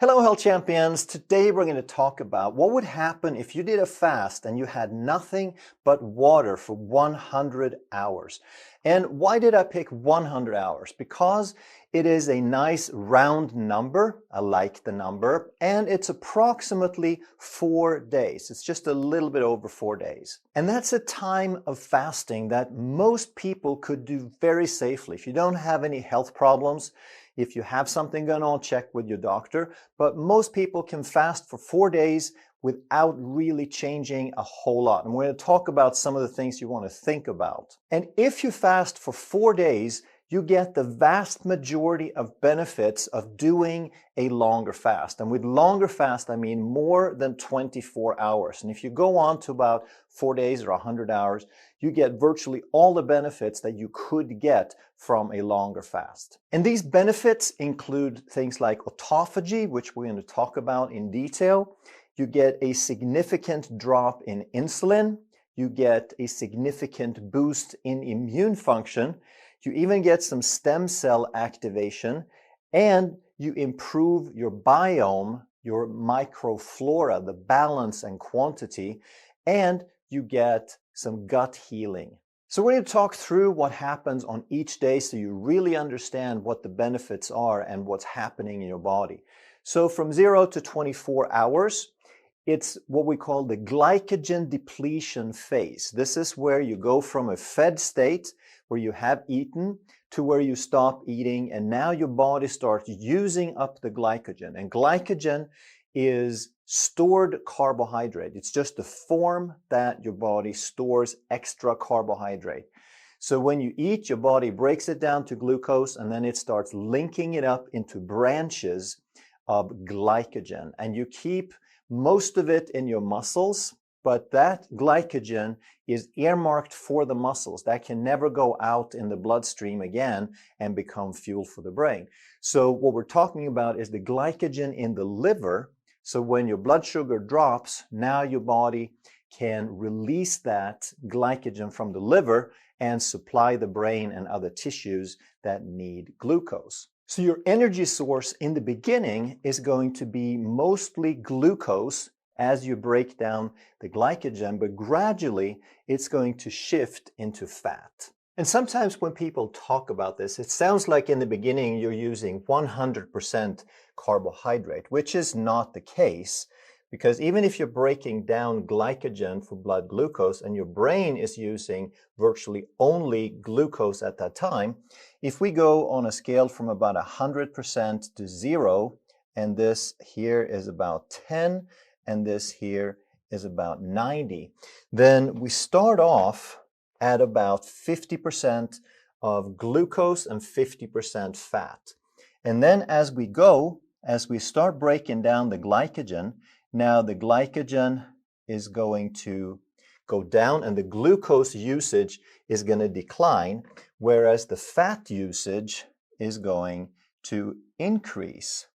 Hello, health champions. Today we're going to talk about what would happen if you did a fast and you had nothing but water for 100 hours. And why did I pick 100 hours? Because it is a nice round number. I like the number. And it's approximately 4 days. It's just a little bit over 4 days. And that's a time of fasting that most people could do very safely. If you don't have any health problems, if you have something going on, check with your doctor. But most people can fast for 4 days without really changing a whole lot. And we're going to talk about some of the things you want to think about. And if you fast for 4 days, you get the vast majority of benefits of doing a longer fast. And with longer fast, I mean more than 24 hours. And if you go on to about 4 days or 100 hours, you get virtually all the benefits that you could get from a longer fast. And these benefits include things like autophagy, which we're going to talk about in detail. You get a significant drop in insulin. You get a significant boost in immune function. You even get some stem cell activation, and you improve your biome, your microflora, the balance and quantity, and you get some gut healing. So we're going to talk through what happens on each day so you really understand what the benefits are and what's happening in your body. So from 0 to 24 hours, it's what we call the glycogen depletion phase. This is where you go from a fed state where you have eaten to where you stop eating, and now your body starts using up the glycogen. And glycogen is stored carbohydrate. It's just the form that your body stores extra carbohydrate. So when you eat, your body breaks it down to glucose, and then it starts linking it up into branches of glycogen. And you keep most of it in your muscles, but that glycogen is earmarked for the muscles. That can never go out in the bloodstream again and become fuel for the brain. So what we're talking about is the glycogen in the liver. So when your blood sugar drops, now your body can release that glycogen from the liver and supply the brain and other tissues that need glucose. So your energy source in the beginning is going to be mostly glucose as you break down the glycogen, but gradually it's going to shift into fat. And sometimes when people talk about this, it sounds like in the beginning you're using 100% carbohydrate, which is not the case, because even if you're breaking down glycogen for blood glucose and your brain is using virtually only glucose at that time, if we go on a scale from about 100% to 0, and this here is about 10, and this here is about 90, then we start off at about 50% of glucose and 50% fat. And then as we start breaking down the glycogen, now the glycogen is going to go down and the glucose usage is going to decline, whereas the fat usage is going to increase.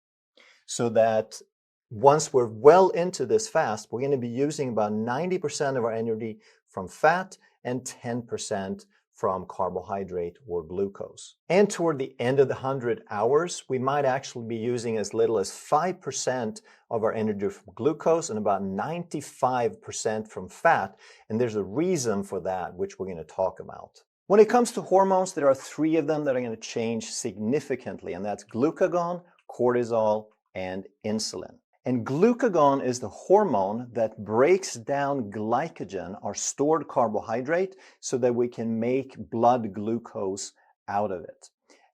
So that once we're well into this fast, we're going to be using about 90% of our energy from fat and 10% from carbohydrate or glucose. And toward the end of the 100 hours, we might actually be using as little as 5% of our energy from glucose and about 95% from fat. And there's a reason for that, which we're going to talk about. When it comes to hormones, there are 3 of them that are going to change significantly, and that's glucagon, cortisol, and insulin. And glucagon is the hormone that breaks down glycogen, our stored carbohydrate, so that we can make blood glucose out of it.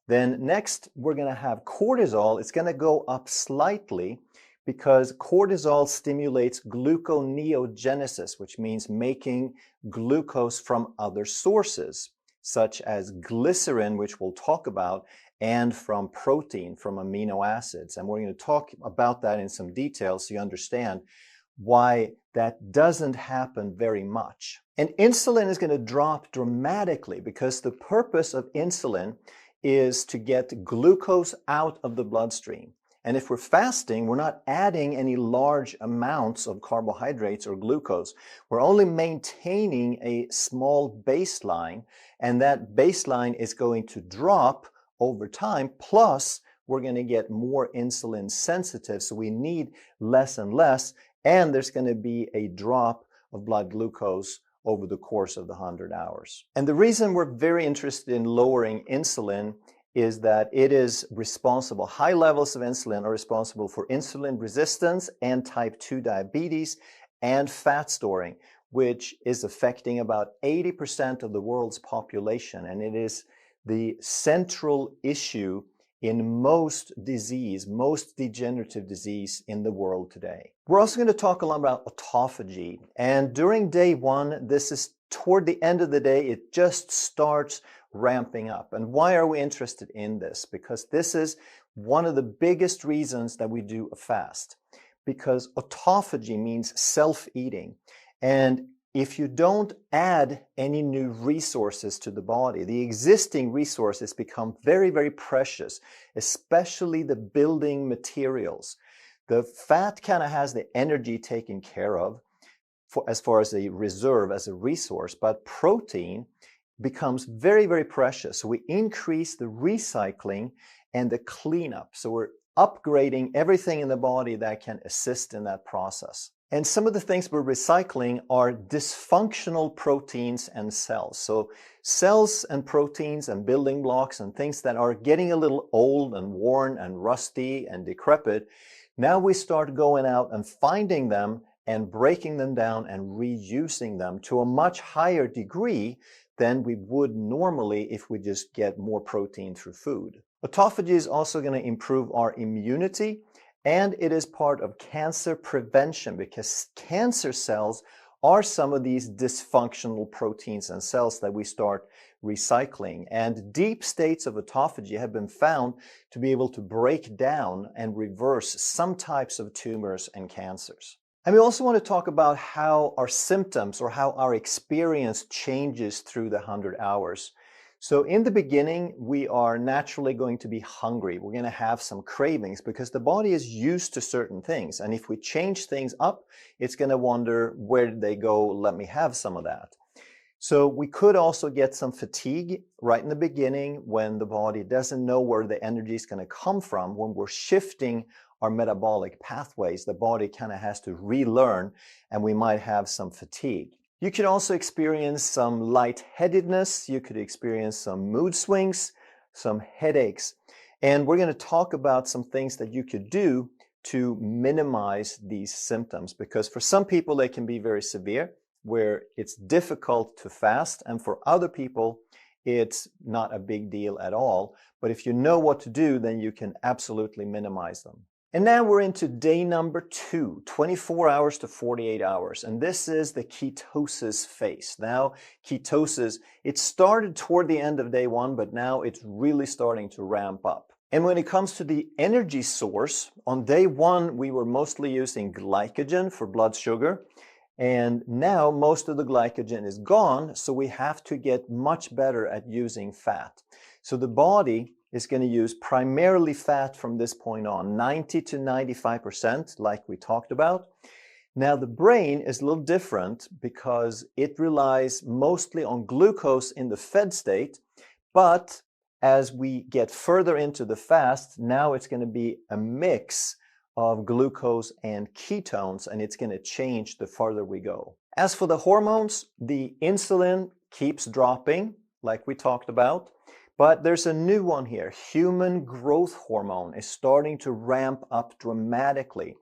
Then next, we're going to have cortisol. It's going to go up slightly because cortisol stimulates gluconeogenesis, which means making glucose from other sources, such as glycerin, which we'll talk about, and from protein, from amino acids. And we're going to talk about that in some detail so you understand why that doesn't happen very much. And insulin is going to drop dramatically because the purpose of insulin is to get glucose out of the bloodstream. And if we're fasting, we're not adding any large amounts of carbohydrates or glucose. We're only maintaining a small baseline, and that baseline is going to drop over time, plus we're going to get more insulin sensitive, so we need less and less, and there's going to be a drop of blood glucose over the course of the 100 hours. And the reason we're very interested in lowering insulin is that it is responsible, high levels of insulin are responsible for insulin resistance and type 2 diabetes and fat storing, which is affecting about 80% of the world's population. And it is the central issue in most disease, most degenerative disease in the world today. We're also going to talk a lot about autophagy. And during day one, this is toward the end of the day, it just starts ramping up. And why are we interested in this? Because this is one of the biggest reasons that we do a fast. Because autophagy means self-eating. And if you don't add any new resources to the body, the existing resources become very, very precious, especially the building materials. The fat kind of has the energy taken care of as far as a reserve, as a resource, but protein becomes very, very precious. So we increase the recycling and the cleanup. So we're upgrading everything in the body that can assist in that process. And some of the things we're recycling are dysfunctional proteins and cells. So cells and proteins and building blocks and things that are getting a little old and worn and rusty and decrepit, now we start going out and finding them and breaking them down and reusing them to a much higher degree than we would normally if we just get more protein through food. Autophagy is also going to improve our immunity, and it is part of cancer prevention because cancer cells are some of these dysfunctional proteins and cells that we start recycling. And deep states of autophagy have been found to be able to break down and reverse some types of tumors and cancers. And we also want to talk about how our symptoms or how our experience changes through the 100 hours. So in the beginning, we are naturally going to be hungry. We're going to have some cravings because the body is used to certain things. And if we change things up, it's going to wonder, where did they go? Let me have some of that. So we could also get some fatigue right in the beginning when the body doesn't know where the energy is going to come from. When we're shifting our metabolic pathways, the body kind of has to relearn, and we might have some fatigue. You can also experience some lightheadedness. You could experience some mood swings, some headaches. And we're going to talk about some things that you could do to minimize these symptoms, because for some people they can be very severe, where it's difficult to fast, and for other people it's not a big deal at all. But if you know what to do, then you can absolutely minimize them. And now we're into day number 2, 24 hours to 48 hours. And this is the ketosis phase. Now, ketosis, it started toward the end of day 1, but now it's really starting to ramp up. And when it comes to the energy source, on day 1, we were mostly using glycogen for blood sugar. And now most of the glycogen is gone, so we have to get much better at using fat. So the body is going to use primarily fat from this point on, 90 to 95%, like we talked about. Now the brain is a little different because it relies mostly on glucose in the fed state, but as we get further into the fast, now it's going to be a mix of glucose and ketones, and it's going to change the farther we go. As for the hormones, the insulin keeps dropping, like we talked about. But there's a new one here. Human growth hormone is starting to ramp up dramatically.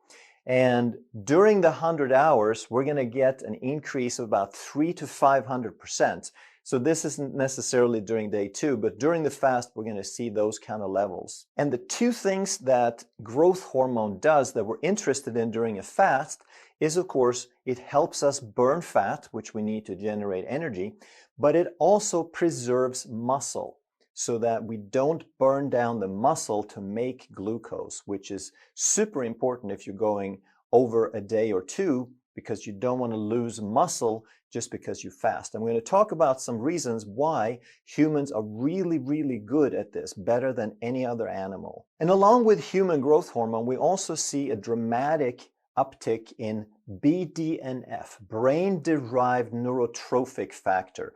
And during the 100 hours, we're going to get an increase of about 300 to 500%. So this isn't necessarily during day 2, but during the fast, we're going to see those kind of levels. And the two things that growth hormone does that we're interested in during a fast is, of course, it helps us burn fat, which we need to generate energy, but it also preserves muscle, so that we don't burn down the muscle to make glucose, which is super important if you're going over a day or 2, because you don't want to lose muscle just because you fast. And we're going to talk about some reasons why humans are really, really good at this, better than any other animal. And along with human growth hormone, we also see a dramatic uptick in BDNF, brain-derived neurotrophic factor.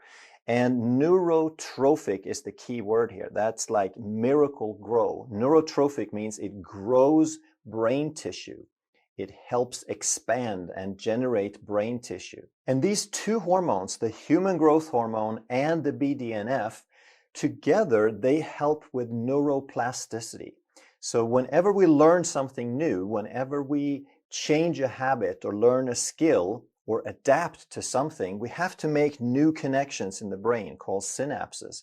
And neurotrophic is the key word here. That's like miracle grow. Neurotrophic means it grows brain tissue. It helps expand and generate brain tissue. And these two hormones, the human growth hormone and the BDNF, together they help with neuroplasticity. So whenever we learn something new, whenever we change a habit or learn a skill or adapt to something, we have to make new connections in the brain called synapses.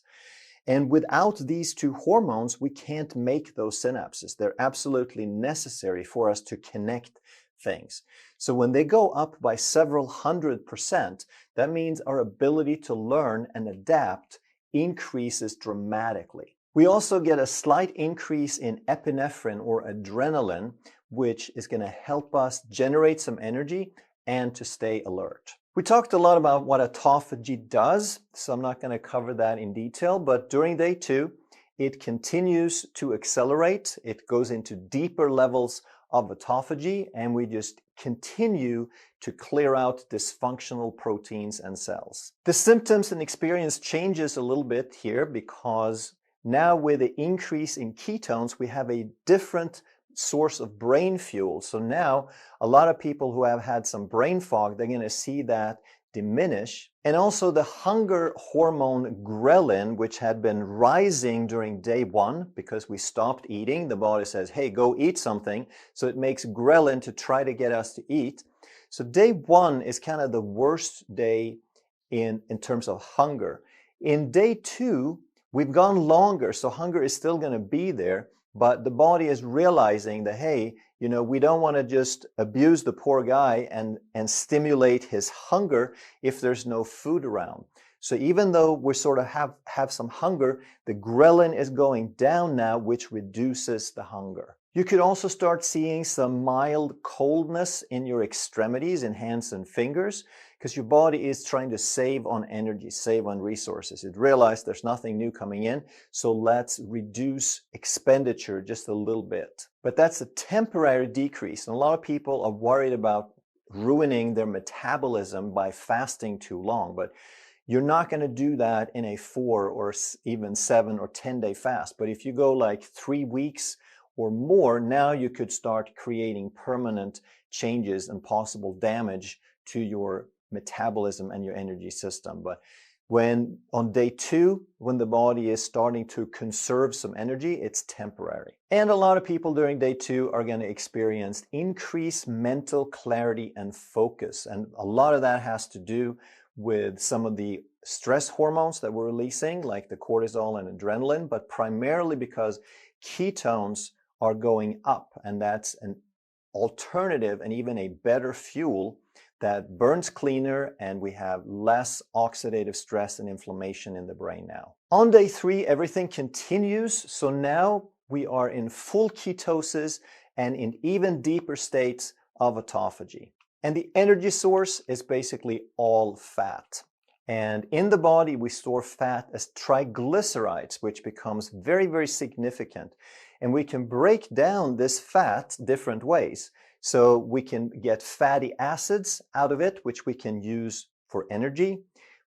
And without these two hormones, we can't make those synapses. They're absolutely necessary for us to connect things. So when they go up by several 100%, that means our ability to learn and adapt increases dramatically. We also get a slight increase in epinephrine or adrenaline, which is going to help us generate some energy and to stay alert. We talked a lot about what autophagy does, so I'm not going to cover that in detail, but during day 2, it continues to accelerate. It goes into deeper levels of autophagy, and we just continue to clear out dysfunctional proteins and cells. The symptoms and experience changes a little bit here because now with the increase in ketones, we have a different source of brain fuel. So now a lot of people who have had some brain fog, they're going to see that diminish. And also the hunger hormone ghrelin, which had been rising during day 1 because we stopped eating. The body says, hey, go eat something. So it makes ghrelin to try to get us to eat. So day 1 is kind of the worst day in terms of hunger. In day 2, we've gone longer, so hunger is still going to be there. But the body is realizing that, hey, you know, we don't want to just abuse the poor guy and stimulate his hunger if there's no food around. So even though we sort of have some hunger, the ghrelin is going down now, which reduces the hunger. You could also start seeing some mild coldness in your extremities, in hands and fingers, because your body is trying to save on energy, save on resources. It realized there's nothing new coming in, so let's reduce expenditure just a little bit. But that's a temporary decrease, and a lot of people are worried about ruining their metabolism by fasting too long, but you're not going to do that in a 4 or even 7 or 10-day fast. But if you go like 3 weeks or more, now you could start creating permanent changes and possible damage to your metabolism and your energy system. But when on day 2, when the body is starting to conserve some energy, it's temporary. And a lot of people during day 2 are going to experience increased mental clarity and focus. And a lot of that has to do with some of the stress hormones that we're releasing, like the cortisol and adrenaline, but primarily because ketones are going up, and that's an alternative and even a better fuel that burns cleaner, and we have less oxidative stress and inflammation in the brain now. On day 3, everything continues. So now we are in full ketosis and in even deeper states of autophagy. And the energy source is basically all fat. And in the body, we store fat as triglycerides, which becomes very, very significant. And we can break down this fat different ways. So we can get fatty acids out of it, which we can use for energy.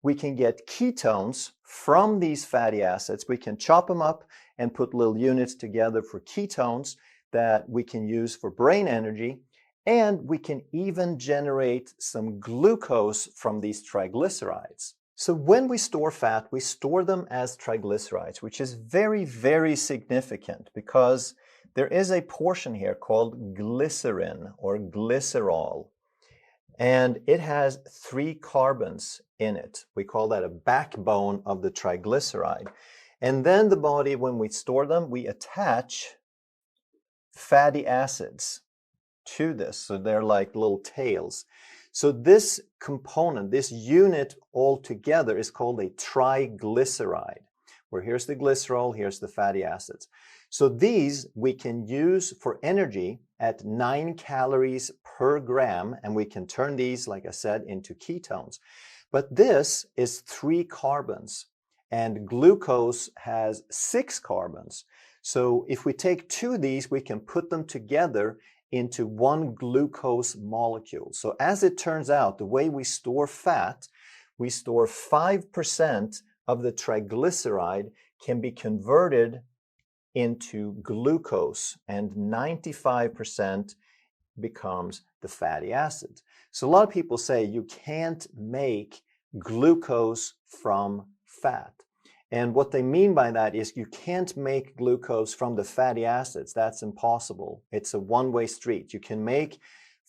We can get ketones from these fatty acids. We can chop them up and put little units together for ketones that we can use for brain energy. And we can even generate some glucose from these triglycerides. So when we store fat, we store them as triglycerides, which is very, very significant because there is a portion here called glycerin or glycerol, and it has 3 carbons in it. We call that a backbone of the triglyceride. And then the body, when we store them, we attach fatty acids to this. So they're like little tails. So this component, this unit altogether is called a triglyceride, where here's the glycerol, here's the fatty acids. So these we can use for energy at 9 calories per gram, and we can turn these, like I said, into ketones. But this is 3 carbons, and glucose has 6 carbons. So if we take 2 of these, we can put them together into 1 glucose molecule. So as it turns out, the way we store fat, we store 5% of the triglyceride can be converted into glucose, and 95% becomes the fatty acids. So a lot of people say you can't make glucose from fat. And what they mean by that is you can't make glucose from the fatty acids. That's impossible. It's a one-way street. You can make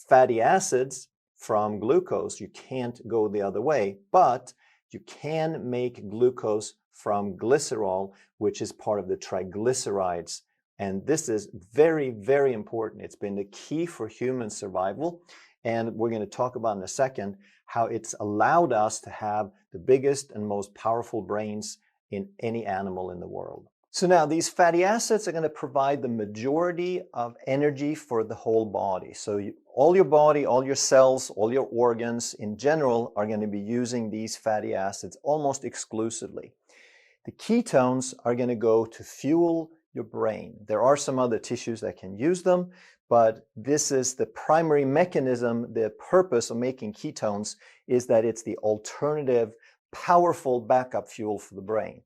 fatty acids from glucose. You can't go the other way, but you can make glucose from glycerol, which is part of the triglycerides. And this is very, very important. It's been the key for human survival. And we're going to talk about in a second how it's allowed us to have the biggest and most powerful brains in any animal in the world. So now these fatty acids are going to provide the majority of energy for the whole body. So all your body, all your cells, all your organs in general are going to be using these fatty acids almost exclusively. The ketones are going to go to fuel your brain. There are some other tissues that can use them, but this is the primary mechanism. The purpose of making ketones is that it's the alternative, powerful backup fuel for the brain.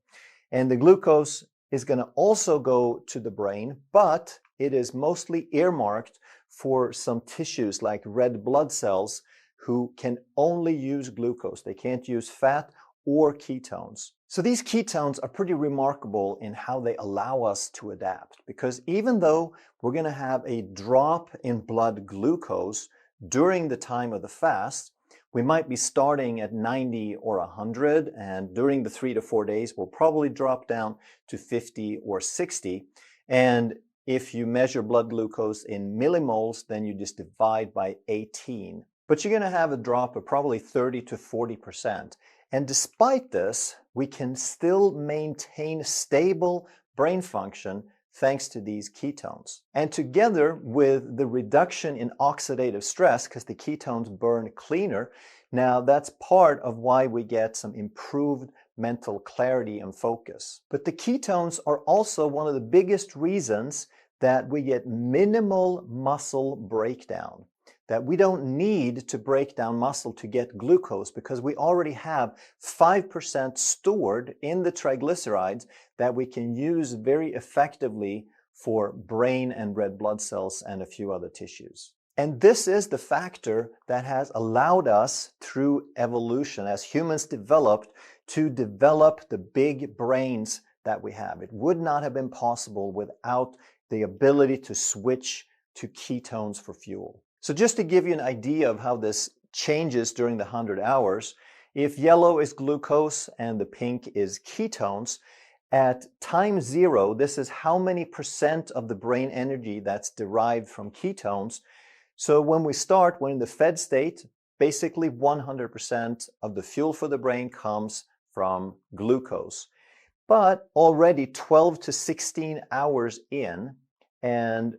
And the glucose is going to also go to the brain, but it is mostly earmarked for some tissues like red blood cells who can only use glucose. They can't use fat or ketones. So these ketones are pretty remarkable in how they allow us to adapt, because even though we're going to have a drop in blood glucose during the time of the fast, we might be starting at 90 or 100, and during the 3 to 4 days, we'll probably drop down to 50 or 60. And if you measure blood glucose in millimoles, then you just divide by 18. But you're going to have a drop of probably 30 to 40%. And despite this, we can still maintain stable brain function thanks to these ketones. And together with the reduction in oxidative stress, because the ketones burn cleaner, now that's part of why we get some improved mental clarity and focus. But the ketones are also one of the biggest reasons that we get minimal muscle breakdown. That we don't need to break down muscle to get glucose because we already have 5% stored in the triglycerides that we can use very effectively for brain and red blood cells and a few other tissues. And this is the factor that has allowed us through evolution as humans developed to develop the big brains that we have. It would not have been possible without the ability to switch to ketones for fuel. So just to give you an idea of how this changes during the 100 hours, if yellow is glucose and the pink is ketones, at time 0, this is how many percent of the brain energy that's derived from ketones. So when we start, when in the fed state, basically 100% of the fuel for the brain comes from glucose. But already 12 to 16 hours in, and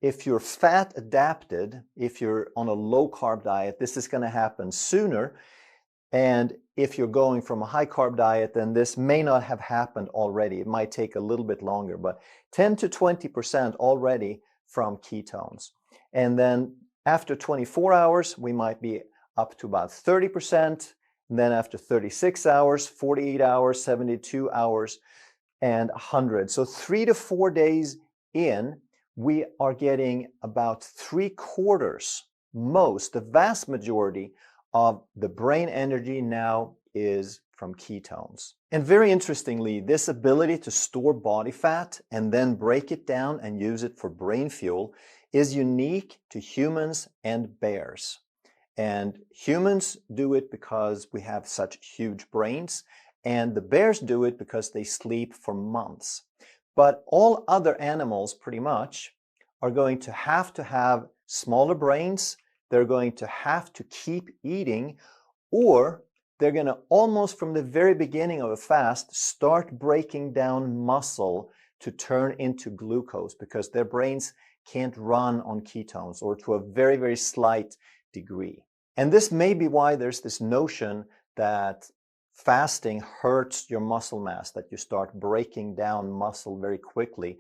if you're fat adapted, if you're on a low carb diet, this is going to happen sooner. And if you're going from a high carb diet, then this may not have happened already. It might take a little bit longer, but 10 to 20% already from ketones. And then after 24 hours, we might be up to about 30%. And then after 36 hours, 48 hours, 72 hours, and 100. So 3 to 4 days in, we are getting about 3/4, the vast majority of the brain energy now is from ketones. And very interestingly, this ability to store body fat and then break it down and use it for brain fuel is unique to humans and bears. And humans do it because we have such huge brains, and the bears do it because they sleep for months. But all other animals pretty much are going to have smaller brains. They're going to have to keep eating, or they're going to almost from the very beginning of a fast start breaking down muscle to turn into glucose because their brains can't run on ketones, or to a very, very slight degree. And this may be why there's this notion that fasting hurts your muscle mass, that you start breaking down muscle very quickly.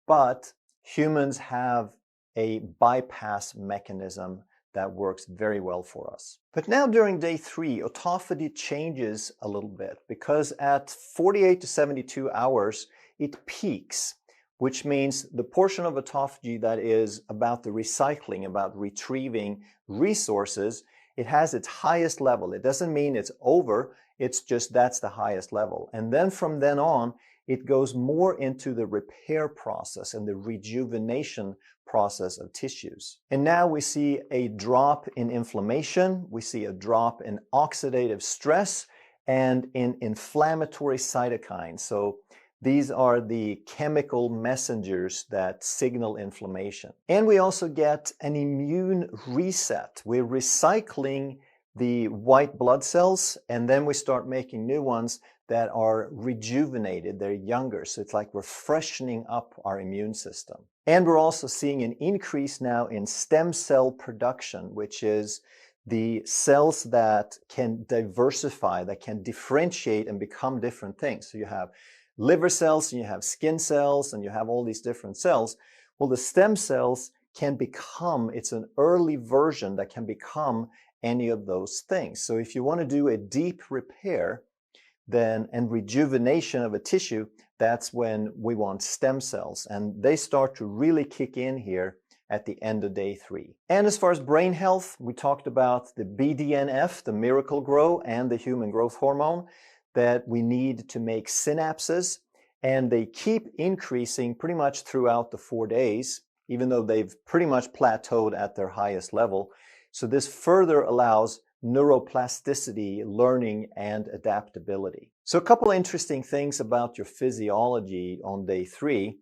But humans have a bypass mechanism that works very well for us. But now during day 3, autophagy changes a little bit because at 48 to 72 hours, it peaks, which means the portion of autophagy that is about the recycling, about retrieving resources, it has its highest level. It doesn't mean it's over, it's just that's the highest level. And then from then on, it goes more into the repair process and the rejuvenation process of tissues. And now we see a drop in inflammation, we see a drop in oxidative stress and in inflammatory cytokines. So these are the chemical messengers that signal inflammation. And we also get an immune reset. We're recycling the white blood cells, and then we start making new ones that are rejuvenated, they're younger. So it's like we're freshening up our immune system. And we're also seeing an increase now in stem cell production, which is the cells that can diversify, that can differentiate and become different things. So you have liver cells, and you have skin cells, and you have all these different cells. Well, the stem cells can become, it's an early version that can become any of those things. So if you want to do a deep repair and rejuvenation of a tissue, that's when we want stem cells. And they start to really kick in here at the end of day 3. And as far as brain health, we talked about the BDNF, the miracle grow, and the human growth hormone that we need to make synapses. And they keep increasing pretty much throughout the 4 days, even though they've pretty much plateaued at their highest level. So this further allows neuroplasticity, learning, and adaptability. So a couple of interesting things about your physiology on day 3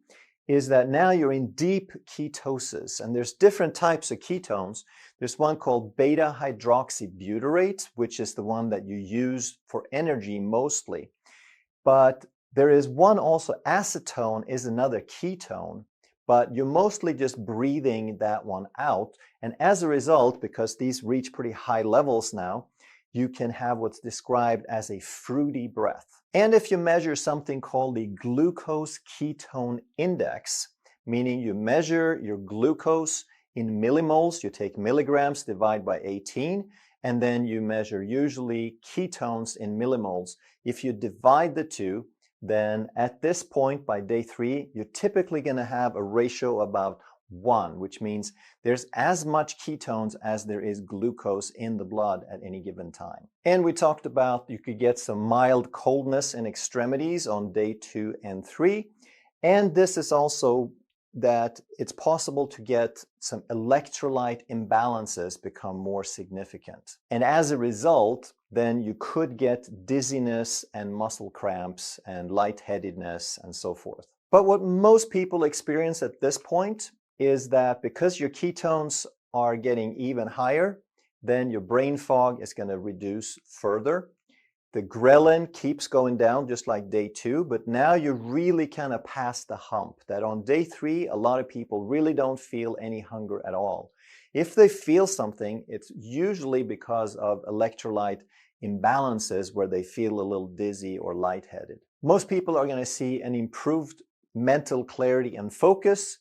is that now you're in deep ketosis, and there's different types of ketones. There's one called beta hydroxybutyrate, which is the one that you use for energy mostly. But there is one also, acetone is another ketone, but you're mostly just breathing that one out. And as a result, because these reach pretty high levels now, you can have what's described as a fruity breath. And if you measure something called the glucose ketone index, meaning you measure your glucose in millimoles, you take milligrams, divide by 18, and then you measure usually ketones in millimoles. If you divide the two, then at this point by day 3, you're typically going to have a ratio about 1, which means there's as much ketones as there is glucose in the blood at any given time. And we talked about you could get some mild coldness in extremities on day 2 and 3. And this is also that it's possible to get some electrolyte imbalances become more significant. And as a result, then you could get dizziness and muscle cramps and lightheadedness and so forth. But what most people experience at this point is that because your ketones are getting even higher, then your brain fog is going to reduce further. The ghrelin keeps going down just like day 2, but now you're really kind of past the hump that on day 3, a lot of people really don't feel any hunger at all. If they feel something, it's usually because of electrolyte imbalances where they feel a little dizzy or lightheaded. Most people are going to see an improved mental clarity and focus,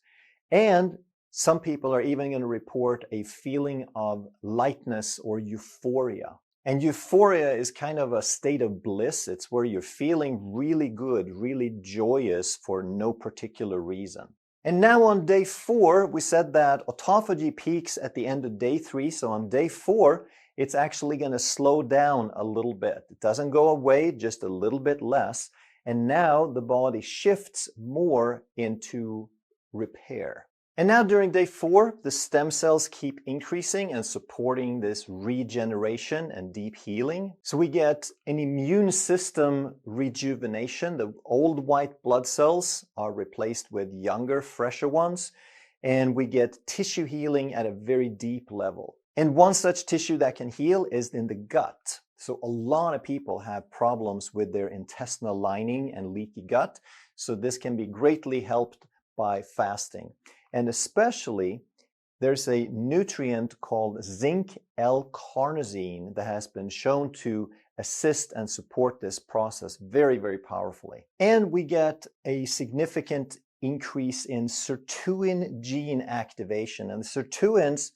and some people are even going to report a feeling of lightness or euphoria. And euphoria is kind of a state of bliss. It's where you're feeling really good, really joyous for no particular reason. And now on day 4, we said that autophagy peaks at the end of day 3. So on day 4, it's actually going to slow down a little bit. It doesn't go away, just a little bit less. And now the body shifts more into repair. And now during day 4, the stem cells keep increasing and supporting this regeneration and deep healing. So we get an immune system rejuvenation. The old white blood cells are replaced with younger, fresher ones. And we get tissue healing at a very deep level. And one such tissue that can heal is in the gut. So a lot of people have problems with their intestinal lining and leaky gut. So this can be greatly helped by fasting. And especially, there's a nutrient called zinc L-carnosine that has been shown to assist and support this process very, very powerfully. And we get a significant increase in sirtuin gene activation. And the sirtuins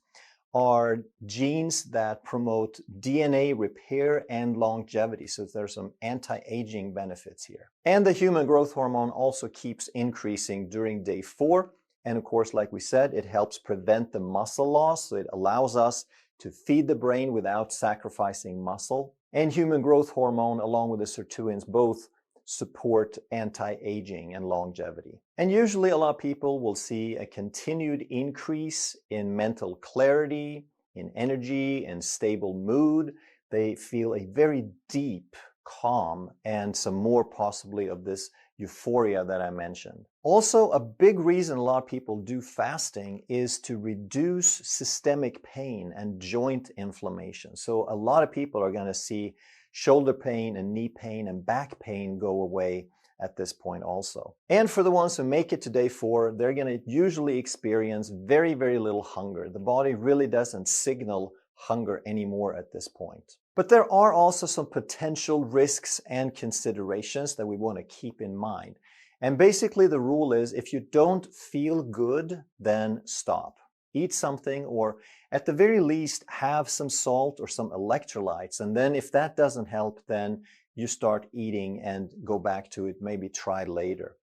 are genes that promote DNA repair and longevity. So there's some anti-aging benefits here. And the human growth hormone also keeps increasing during day 4. And of course, like we said, it helps prevent the muscle loss. So it allows us to feed the brain without sacrificing muscle. And human growth hormone, along with the sirtuins, both support anti-aging and longevity. And usually a lot of people will see a continued increase in mental clarity, in energy, and stable mood. They feel a very deep calm and some more possibly of this euphoria that I mentioned. Also, a big reason a lot of people do fasting is to reduce systemic pain and joint inflammation. So a lot of people are going to see shoulder pain and knee pain and back pain go away at this point also. And for the ones who make it to day 4, they're going to usually experience very, very little hunger. The body really doesn't signal hunger anymore at this point. But there are also some potential risks and considerations that we want to keep in mind. And basically the rule is if you don't feel good, then stop. Eat something, or at the very least have some salt or some electrolytes. And then if that doesn't help, then you start eating and go back to it, maybe try later.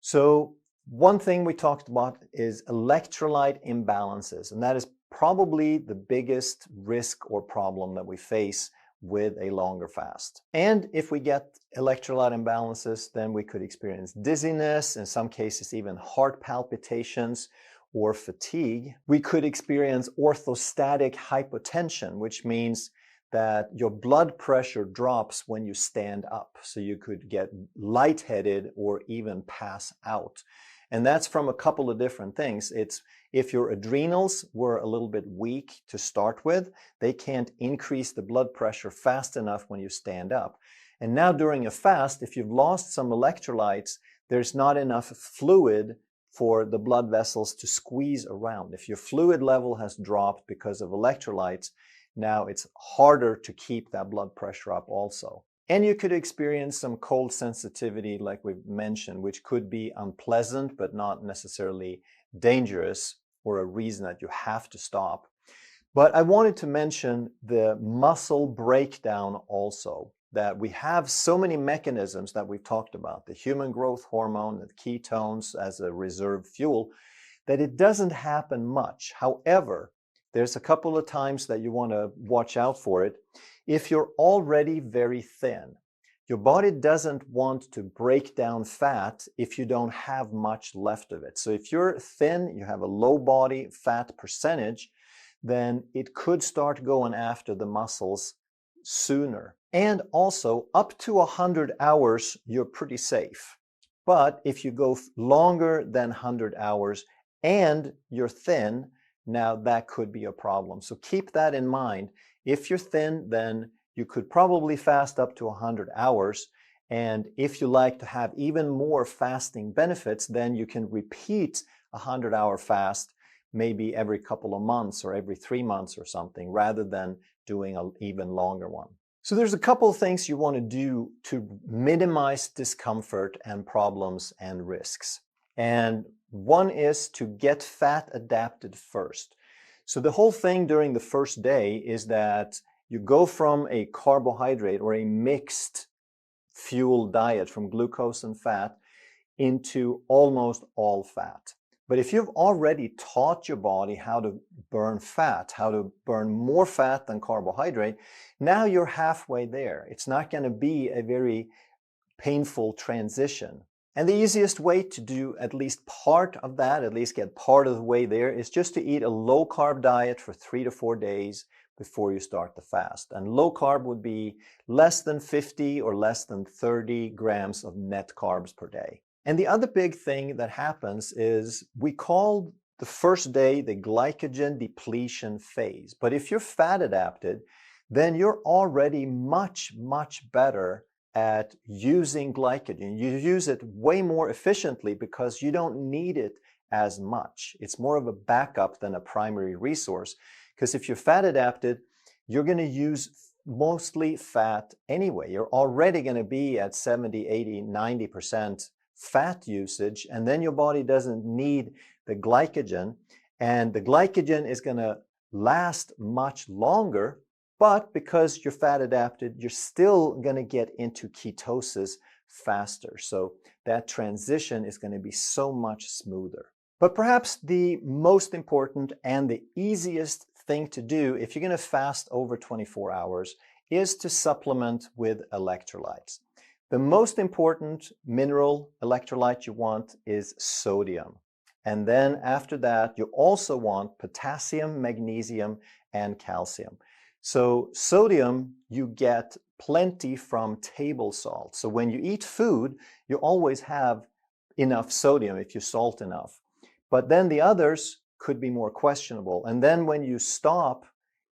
So one thing we talked about is electrolyte imbalances, and that is probably the biggest risk or problem that we face with a longer fast. And if we get electrolyte imbalances, then we could experience dizziness, in some cases even heart palpitations or fatigue. We could experience orthostatic hypotension, which means that your blood pressure drops when you stand up. So you could get lightheaded or even pass out. And that's from a couple of different things. It's if your adrenals were a little bit weak to start with, they can't increase the blood pressure fast enough when you stand up. And now during a fast, if you've lost some electrolytes, there's not enough fluid for the blood vessels to squeeze around. If your fluid level has dropped because of electrolytes, now it's harder to keep that blood pressure up also. And you could experience some cold sensitivity like we've mentioned, which could be unpleasant but not necessarily dangerous or a reason that you have to stop. But I wanted to mention the muscle breakdown also, that we have so many mechanisms that we've talked about, the human growth hormone, the ketones as a reserve fuel, that it doesn't happen much. However, there's a couple of times that you want to watch out for it. If you're already very thin, your body doesn't want to break down fat if you don't have much left of it. So if you're thin, you have a low body fat percentage, then it could start going after the muscles sooner. And also up to 100 hours, you're pretty safe. But if you go longer than 100 hours and you're thin, now that could be a problem. So keep that in mind. If you're thin, then you could probably fast up to 100 hours. And if you like to have even more fasting benefits, then you can repeat a 100-hour fast maybe every couple of months or every 3 months or something, rather than doing an even longer one. So there's a couple of things you want to do to minimize discomfort and problems and risks. And one is to get fat adapted first. So the whole thing during the first day is that you go from a carbohydrate or a mixed fuel diet from glucose and fat into almost all fat. But if you've already taught your body how to burn fat, how to burn more fat than carbohydrate, now you're halfway there. It's not going to be a very painful transition. And the easiest way to do at least part of that, at least get part of the way there, is just to eat a low carb diet for 3 to 4 days before you start the fast. And low carb would be less than 50 or less than 30 grams of net carbs per day. And the other big thing that happens is we call the first day the glycogen depletion phase. But if you're fat adapted, then you're already much, much better at using glycogen. You use it way more efficiently because you don't need it as much. It's more of a backup than a primary resource. Because if you're fat adapted, you're going to use mostly fat anyway. You're already going to be at 70, 80, 90% fat usage, and then your body doesn't need the glycogen, and the glycogen is going to last much longer, but because you're fat adapted, you're still going to get into ketosis faster. So that transition is going to be so much smoother. But perhaps the most important and the easiest thing to do if you're going to fast over 24 hours is to supplement with electrolytes. The most important mineral electrolyte you want is sodium. And then after that, you also want potassium, magnesium, and calcium. So sodium, you get plenty from table salt. So when you eat food, you always have enough sodium if you salt enough. But then the others could be more questionable. And then when you stop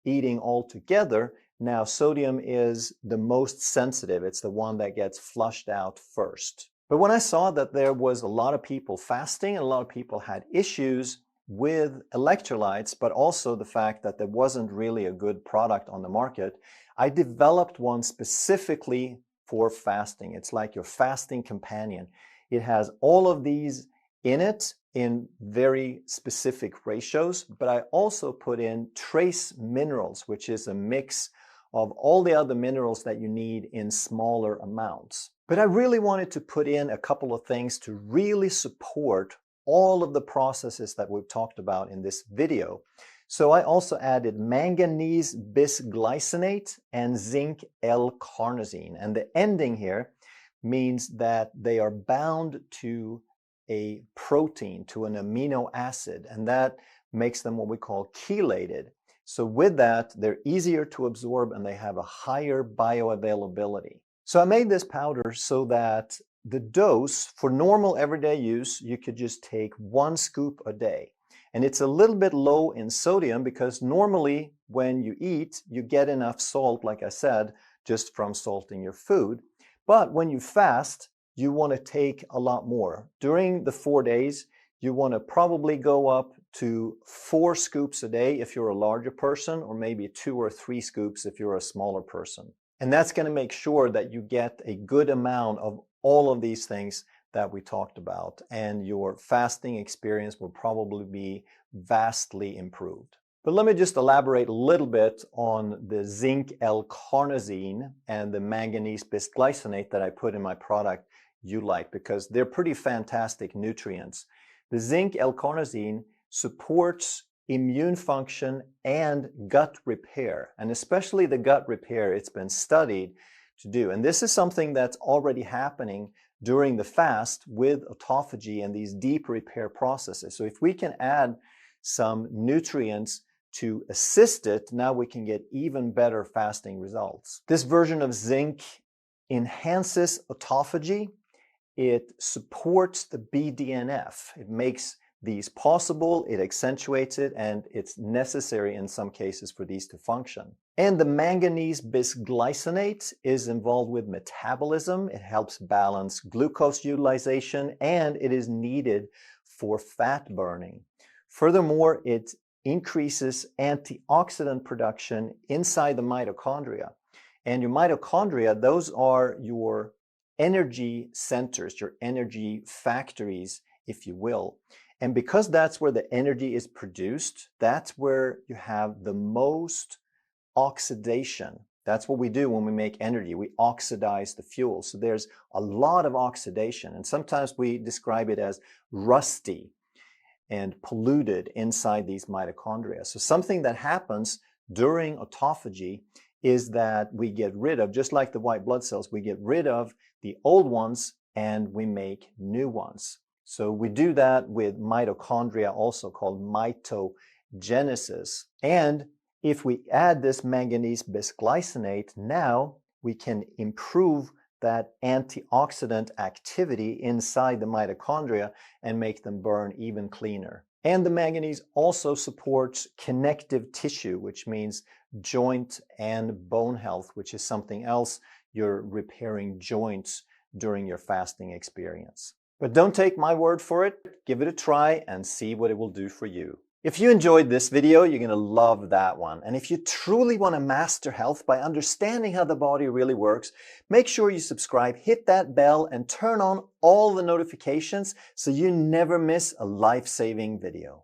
eating altogether, now sodium is the most sensitive. It's the one that gets flushed out first. But when I saw that there was a lot of people fasting and a lot of people had issues with electrolytes, but also the fact that there wasn't really a good product on the market, I developed one specifically for fasting. It's like your fasting companion. It has all of these in it in very specific ratios, but I also put in trace minerals, which is a mix of all the other minerals that you need in smaller amounts. But I really wanted to put in a couple of things to really support all of the processes that we've talked about in this video. So I also added manganese bisglycinate and zinc L-carnosine. And the ending here means that they are bound to a protein, to an amino acid, and that makes them what we call chelated. So with that, they're easier to absorb and they have a higher bioavailability. So I made this powder so that the dose for normal everyday use, you could just take 1 scoop a day. And it's a little bit low in sodium because normally when you eat, you get enough salt, like I said, just from salting your food. But when you fast, you want to take a lot more. During the 4 days, you want to probably go up to 4 scoops a day if you're a larger person, or maybe 2 or 3 scoops if you're a smaller person. And that's going to make sure that you get a good amount of all of these things that we talked about, and your fasting experience will probably be vastly improved. But let me just elaborate a little bit on the zinc L-carnosine and the manganese bisglycinate that I put in my product Ulite, because they're pretty fantastic nutrients. The zinc L-carnosine supports immune function and gut repair, and especially the gut repair it's been studied to do. And this is something that's already happening during the fast with autophagy and these deep repair processes. So if we can add some nutrients to assist it, now we can get even better fasting results. This version of zinc enhances autophagy. It supports the BDNF. It makes these possible, it accentuates it, and it's necessary in some cases for these to function. And the manganese bisglycinate is involved with metabolism. It helps balance glucose utilization, and it is needed for fat burning. Furthermore, it increases antioxidant production inside the mitochondria. And your mitochondria, those are your energy centers, your energy factories, if you will. And because that's where the energy is produced, that's where you have the most oxidation. That's what we do when we make energy. We oxidize the fuel. So there's a lot of oxidation. And sometimes we describe it as rusty and polluted inside these mitochondria. So something that happens during autophagy is that we get rid of, just like the white blood cells, we get rid of the old ones and we make new ones. So we do that with mitochondria, also called mitogenesis. And if we add this manganese bisglycinate, now we can improve that antioxidant activity inside the mitochondria and make them burn even cleaner. And the manganese also supports connective tissue, which means joint and bone health, which is something else. You're repairing joints during your fasting experience. But don't take my word for it. Give it a try and see what it will do for you. If you enjoyed this video, you're going to love that one. And if you truly want to master health by understanding how the body really works, make sure you subscribe, hit that bell, and turn on all the notifications so you never miss a life-saving video.